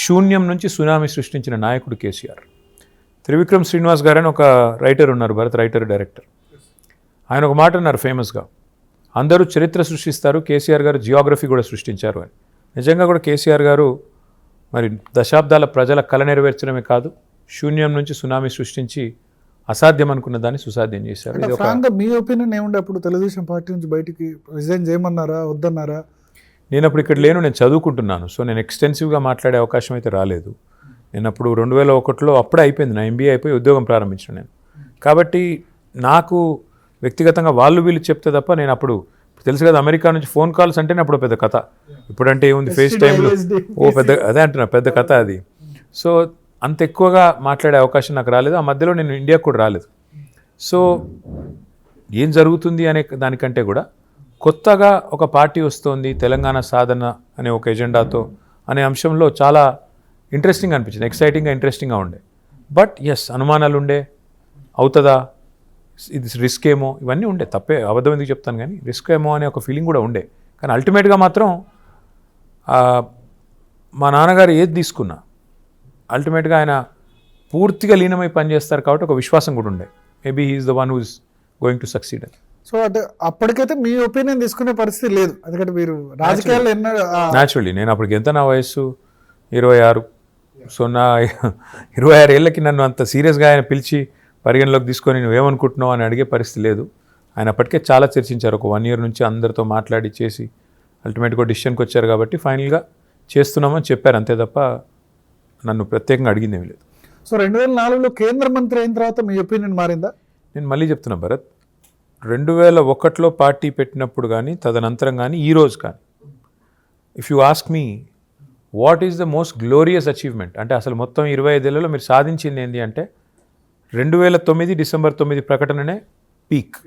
శూన్యం నుంచి సునామీ సృష్టించిన నాయకుడు కేసీఆర్. త్రివిక్రమ్ శ్రీనివాస్ గారు అని ఒక రైటర్ ఉన్నారు, భరత్ రైటర్ డైరెక్టర్. ఆయన ఒక మాట అన్నారు ఫేమస్గా, అందరూ చరిత్ర సృష్టిస్తారు, కేసీఆర్ గారు జియోగ్రఫీ కూడా సృష్టించారు అని. నిజంగా కూడా కేసీఆర్ గారు మరి దశాబ్దాల ప్రజల కళ నెరవేర్చడమే కాదు, శూన్యం నుంచి సునామీ సృష్టించి అసాధ్యం అనుకున్న దాన్ని సుసాధ్యం చేశారు. మీ ఒపీనియన్ ఏముండే అప్పుడు తెలుగుదేశం పార్టీ నుంచి బయటికి రిజైన్ చేయమన్నారా వద్దన్నారా? నేను అప్పుడు ఇక్కడ లేను, నేను చదువుకుంటున్నాను. సో నేను ఎక్స్టెన్సివ్గా మాట్లాడే అవకాశం అయితే రాలేదు. నేను అప్పుడు 2001లో అప్పుడే అయిపోయింది, నా MBA అయిపోయి ఉద్యోగం ప్రారంభించిన నేను. కాబట్టి నాకు వ్యక్తిగతంగా వాళ్ళు వీళ్ళు చెప్తే తప్ప నేను అప్పుడు తెలుసు కదా, అమెరికా నుంచి ఫోన్ కాల్స్ అంటేనే అప్పుడు పెద్ద కథ. ఇప్పుడంటే ఏముంది, ఫేస్ టైంలో పెద్ద అదే అంటున్నా, పెద్ద కథ అది. సో అంత ఎక్కువగా మాట్లాడే అవకాశం నాకు రాలేదు. ఆ మధ్యలో నేను ఇండియాకు కూడా రాలేదు. సో ఏం జరుగుతుంది అనే దానికంటే కూడా కొత్తగా ఒక పార్టీ వస్తోంది, తెలంగాణ సాధన అనే ఒక ఎజెండాతో అనే అంశంలో చాలా ఇంట్రెస్టింగ్ అనిపించింది, ఎక్సైటింగ్గా ఇంట్రెస్టింగ్గా ఉండే. బట్ ఎస్, అనుమానాలు ఉండే, అవుతుందా, ఇది రిస్క్ ఏమో, ఇవన్నీ ఉండే. తప్పే, అబద్ధం ఎందుకు చెప్తాను కానీ రిస్క్ ఏమో అనే ఒక ఫీలింగ్ కూడా ఉండే. కానీ అల్టిమేట్గా మాత్రం మా నాన్నగారు ఏది తీసుకున్నా అల్టిమేట్గా ఆయన పూర్తిగా లీనమై పనిచేస్తారు కాబట్టి ఒక విశ్వాసం కూడా ఉండే, maybe he's the one who is going to succeed అని. సో అంటే అప్పటికైతే మీ ఒపీనియన్ తీసుకునే పరిస్థితి లేదు, ఎందుకంటే మీరు రాజకీయాల్లో న్యాచురల్లీ నేను అప్పటికి ఎంత, నా వయసు 26. సో నా 26 ఏళ్ళకి నన్ను అంత సీరియస్గా ఆయన పిలిచి పరిగణలోకి తీసుకొని నువ్వేమనుకుంటున్నావు అని అడిగే పరిస్థితి లేదు. ఆయన అప్పటికే చాలా చర్చించారు, ఒక 1 year నుంచి అందరితో మాట్లాడి చేసి అల్టిమేట్గా డిసిషన్కి వచ్చారు కాబట్టి ఫైనల్గా చేస్తున్నామని చెప్పారు, అంతే తప్ప నన్ను ప్రత్యేకంగా అడిగింది ఏమీ లేదు. సో 2004లో కేంద్ర మంత్రి అయిన తర్వాత మీ ఒపీనియన్ మారిందా? నేను మళ్ళీ చెప్తున్నా భరత్, 2001లో పార్టీ పెట్టినప్పుడు కానీ తదనంతరం కానీ ఈ రోజు కానీ, if you ask me what is the most glorious achievement అంటే అసలు మొత్తం 25 ఏళ్లలో మీరు సాధించింది ఏంటి అంటే 2009 డిసెంబర్ 9 ప్రకటననే పీక్.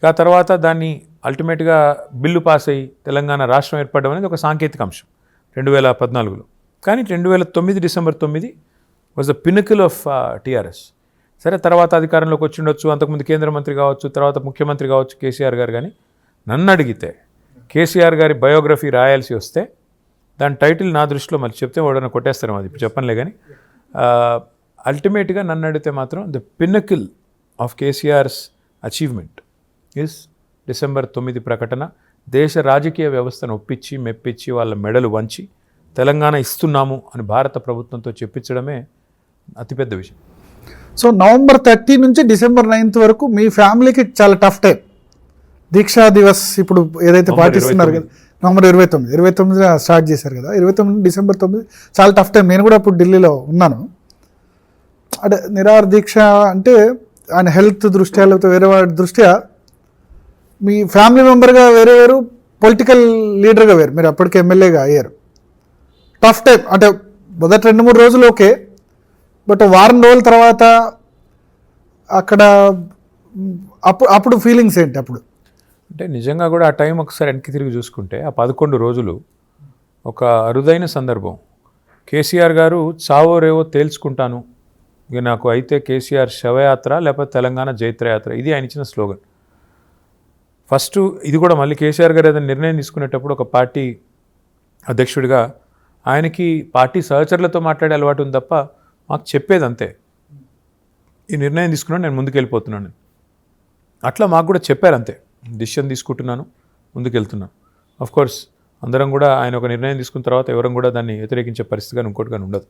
ఆ తర్వాత దాన్ని అల్టిమేట్గా బిల్లు పాస్ అయ్యి తెలంగాణ రాష్ట్రం ఏర్పడడం అనేది ఒక సాంకేతిక అంశం 2014లో. కానీ 2009 December 9 was the pinnacle of TRS. సరే, తర్వాత అధికారంలోకి వచ్చి ఉండొచ్చు, అంతకుముందు కేంద్ర మంత్రి కావచ్చు, తర్వాత ముఖ్యమంత్రి కావచ్చు కేసీఆర్ గారు. కానీ నన్ను అడిగితే కేసీఆర్ గారి బయోగ్రఫీ రాయాల్సి వస్తే దాని టైటిల్ నా దృష్టిలో మళ్ళీ చెప్తే వాడన్నా కొట్టేస్తారు, అది ఇప్పుడు చెప్పనులే. కానీ అల్టిమేట్గా నన్ను అడిగితే మాత్రం the pinnacle of KCR's achievement is December 9 ప్రకటన. దేశ రాజకీయ వ్యవస్థను ఒప్పించి మెప్పించి వాళ్ళ మెడలు వంచి తెలంగాణ ఇస్తున్నాము అని భారత ప్రభుత్వంతో చెప్పించడమే అతిపెద్ద విషయం. సో November 30 నుంచి December 9 వరకు మీ ఫ్యామిలీకి చాలా టఫ్ టైం. దీక్షా దివస్ ఇప్పుడు ఏదైతే పాటిస్తున్నారు కదా, November 29 స్టార్ట్ చేశారు కదా, 29 December 9 చాలా టఫ్ టైం. నేను కూడా అప్పుడు ఢిల్లీలో ఉన్నాను. అంటే నిరాహార దీక్ష అంటే ఆయన హెల్త్ దృష్ట్యా లేకపోతే వేరే వాడి దృష్ట్యా మీ ఫ్యామిలీ మెంబర్గా వేరు, పొలిటికల్ లీడర్గా వేరు, మీరు అప్పటికే ఎమ్మెల్యేగా అయ్యారు. టఫ్ టైం అంటే మొదటి 2-3 రోజులు ఓకే, బట్ వారం రోజుల తర్వాత అక్కడ అప్పుడు ఫీలింగ్స్ ఏంటి అప్పుడు? అంటే నిజంగా కూడా ఆ టైం ఒకసారి వెనక్కి తిరిగి చూసుకుంటే ఆ 11 రోజులు ఒక అరుదైన సందర్భం. కేసీఆర్ గారు చావో రేవో తేల్చుకుంటాను, ఇక నాకు అయితే కేసీఆర్ శవయాత్ర లేకపోతే తెలంగాణ జైత్రయాత్ర, ఇది ఆయన ఇచ్చిన స్లోగన్. ఫస్ట్ ఇది కూడా మళ్ళీ కేసీఆర్ గారు ఏదైనా నిర్ణయం తీసుకునేటప్పుడు ఒక పార్టీ అధ్యక్షుడిగా ఆయనకి పార్టీ సహచరులతో మాట్లాడే అలవాటు ఉంది తప్ప మాకు చెప్పేది అంతే, ఈ నిర్ణయం తీసుకున్నాను నేను ముందుకెళ్ళిపోతున్నాను. అట్లా మాకు కూడా చెప్పారు అంతే, డిసిషన్ తీసుకుంటున్నాను ముందుకెళ్తున్నాను. ఆఫ్కోర్స్ అందరం కూడా ఆయన ఒక నిర్ణయం తీసుకున్న తర్వాత ఎవరం కూడా దాన్ని వ్యతిరేకించే పరిస్థితి కానీ ఇంకోటి కానీ ఉండదు.